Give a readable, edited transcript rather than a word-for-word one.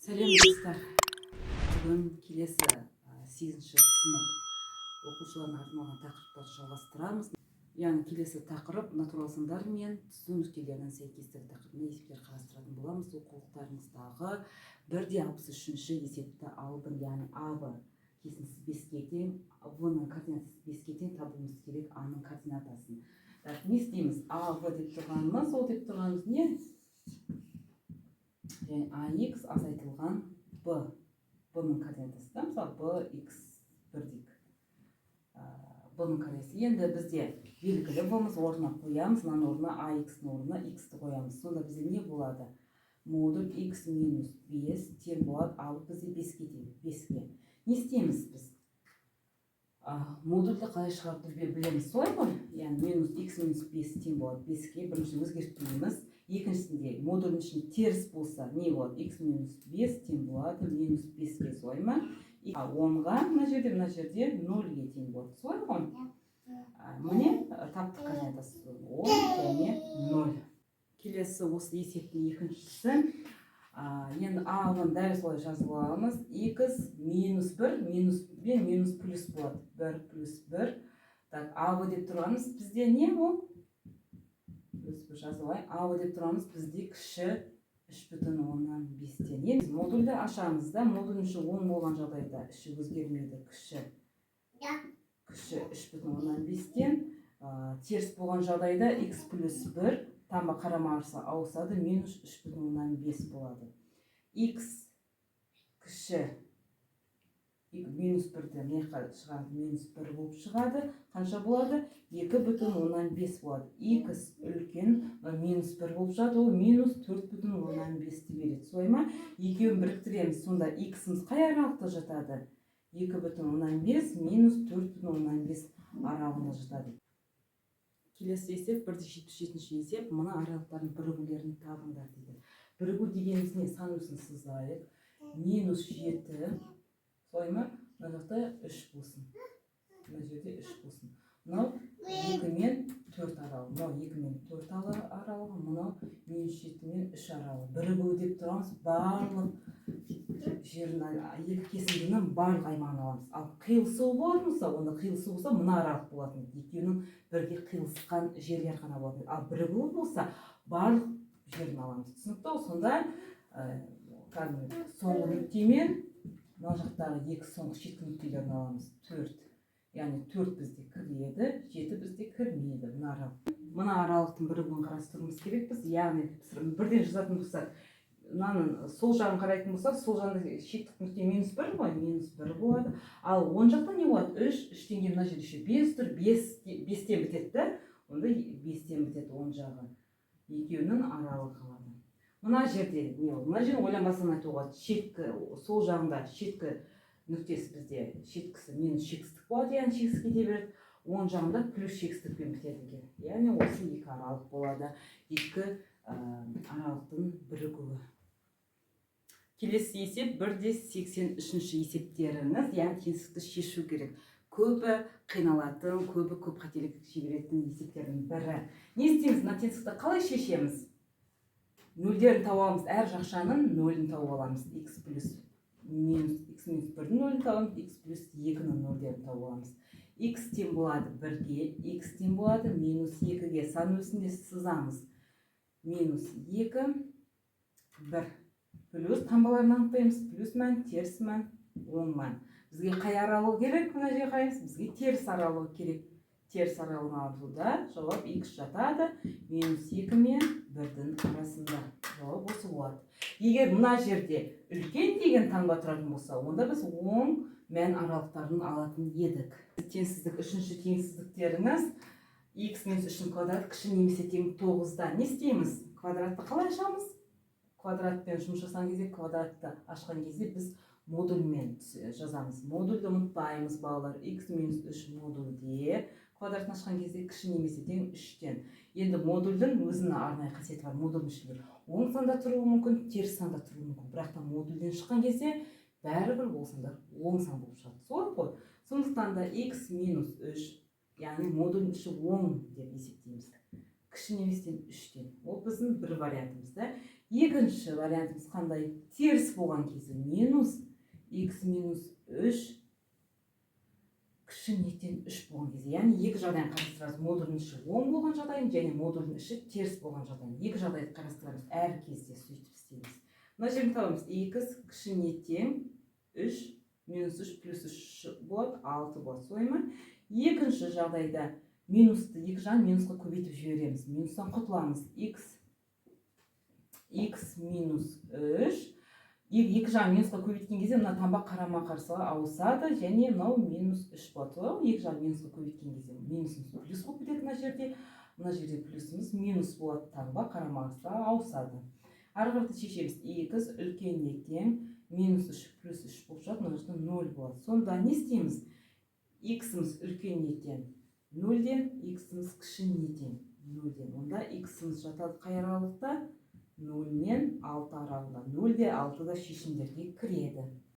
Сәлем достар. Бүгін келесі 8-ші сынып оқушыларына арналған тақырыптарды жалғастырамыз. Яғни келесі тақырып натурал сандар мен түзу нүктелерінің сәйкестігі тақырыбына есептер қарастыратын боламыз. Оқулықтарыңыздағы 1-63-ші есепті алдым, яғни А-ны кесіндісі 5-ке тең, В-ның координатасы 5-ке тең табуымыз керек А-ның координатасын. Не істейміз? А-В деп тұрғанымыз, ол деп тұрғанымыз не? Және AX азайтылған B-ның координатасы, мысалы BX1 дейік. B-ның координатасы. Енді бізде белгілі болмыз, орнына қоямыз, мынаның орнына AX-ның орнына X-ті қоямыз. Сонда бізде не болады? Модуль X минус 5 тең болады, ал бізде 5-ке тең, 5-ке. Не істейміз біз? Модульді қалай шығарды білеміз, солай ғой? Яғни минус X минус 5 тең болады, 5-ке. Бірінші өзгертпейміз. Екіншісінде модулдің ішінде теріс болса не болады? X минус 5 тең болады, минус 5-ке солай ма? 10-ға мына жерде 0-ге тең болады, солай ғой? Міне таптық координатасы 10 және 0. Келесі осы есептің екіншісі. Енді А-ны дәл солай жазып аламыз. X минус 1, минус плюс болады. 1 плюс 1. А-ны деп тұрғанымыз бізде не ол? Жазылай. А-ны деп тұрғанымыз бізде кіші 3,5-тен. Енді модульді ашамыз да, модульдің іші 10 болған жағдайда іші өзгермейді, кіші 3,5-тен. Теріс болған жағдайда x плюс 1 таңба қарама-қарсы ауысады, минус 3,5 болады. X кіші минус 1-ді не шығады? Минус 1 болып шығады. Қанша болады? 2,5 болады. X үлкен минус 1 болып шығады, ол минус 4,5-ті береді. Солай ма? Екеуін біріктіреміз. Сонда X-іміз қай аралықта жатады? 2,5 минус 4,5 аралығында жатады. Келесі есеп 1-77-ші есеп. Мына аралықтардың бірігулерін табыңдар дейді. Бірігу дегеніміз не? Сан үлгісін сызайық. Минус 7, солай ма? Мына жақта 3 болсын. Мына жерде 3 болсын. Мынау 2 мен 4 аралы. Мынау 2 мен 4 аралығы, мынау минус 7 мен 3 аралы. Бірігу деп тұрамыз, барлық жерін, екі кесіндінің барлық аймағын аламыз. Ал қиылысу болатын болса, онда қиылысу болса мына аралық болатын. Екеуінің бірге қиылысқан жерлер ғана болатын. Ал бірігу болса барлық жерін аламыз. Түсінікті? Сонда соңғы нүктемен мына жақтағы екі соңғы шеткі нүктелерін аламыз. 4. Яғни 4 бізде кіреді, 7 бізде кірмейді. Мына аралықтың бірігуін қарастыруымыз керек біз. Яғни бірден жазатын болсақ, мынаның сол жағын қарайтын болсақ, сол жағында шеттік нүкте минус 1 ғой, минус 1 болады. Ал оң жақта не болады? 3, 3-тен кейін мына жерде 5 тұр, 5-тен бітеді. Онда 5-тен бітеді оң жағы. Екеуінің аралығы қалады. Мына жерде не ол? Мына жерін ойланбастан айтуға, шеткі, сол жағында шеткі нүктесі бізде шеткісі минус шекістік болады, яғни шекістік кете береді. Оң жағында плюс шекістікпен бітеді. Яғни осы екі аралық болады. Екі аралықтың бірігуі. Келесі есеп 1-83-ші есептеріңіз, яғни теңсіздікті шешу керек. Көбі қиналатын, көбі көп қателік жіберетін есептердің бірі. Не істейміз? Мына теңсіздікті қалай шешеміз? Нөлдерін табамыз, әр жақшаның нөлін тауып аламыз. X плюс минус 1-дің нөлін табамыз, X плюс 2-ның нөлдерін тауып аламыз. X тең болады 1-ге, X тең болады минус 2-ге. Сан үлгісінде сызамыз. Минус 2, 1. Плюс таңбаларын анықтаймыз. Плюс мән, теріс мән, оң мән. Бізге қай аралығы керек? Мына жерге қараймыз. Бізге теріс аралығы керек. Теріс аралығын алуда жауап X жатады. Минус 2 мен 1-дің арасында. Жауап осы болады. Егер мына жерде үлкен деген таңба тұратын болса, онда біз оң мән аралықтарын алатын едік. Теңсіздік, үшінші теңсіздіктеріңіз X минус 3-ның квадраты кіші немесе тең 9-да. Не істейміз? Квадратты қалай ашамыз? Квадратпен жұмыс жасаған кезде, квадратты ашқан кезде біз модульмен жазамыз. Модульді ұмытпаймыз, балалар. X минус 3 модульде. Квадратын ашқан кезде кіші немесе тең 3-тен. Енді модульдің өзінің арнайы қасиеті бар. Модульдің ішінде оң санда тұруы мүмкін, теріс санда тұруы мүмкін. Бірақ та модульден шыққан кезде бәрібір ол сандар оң сан болып шығады. Солай ғой. Сондықтан да X минус 3, яғни модульдің іші оң деп есептейміз. Кіші неместен 3-тен. Ол біздің бір вариантымыз да. Екінші вариантымыз қандай? Теріс болған кезде минус x минус 3 кіші неттен 3 болған кезде. Яғни екі жағдайын қарастырамыз. Модульдің іші 10 болған жағдайын және модульдің іші теріс болған жағдайын. Екі жағдайды қарастырамыз. Әр кезде сөйтіп істейміз. Мына жерін табамыз. X кіші неттен 3 минус 3 плюс 3 болады, 6 болады. Солай ма? Екінші жағдайда минусты екі жағын минусқа көбейтіп жібереміз. Минустан құтыламыз. X минус 3 екі жағын минусқа көбейткен кезде мына таңба қарама қарсыға ауысады және мынау минус 3 болады. Екі жағын минусқа көбейткен кезде минусымыз плюс болып кетеді мына жерде плюсымыз минус болады, таңба қарама қарсыға ауысады. Ары қарата шешеміз. X үлкен неттен минус 3 плюс 3 болып шығады, мына жерде 0 болады. Сонда не істейміз? X-ымыз үлкен неттен 0-ден, X-ымыз кіші неттен 0-ден. Онда X-ымыз жатады қай аралықта? 0 мен 6 аралығында. 0 де 6 да шешімдерге кіреді.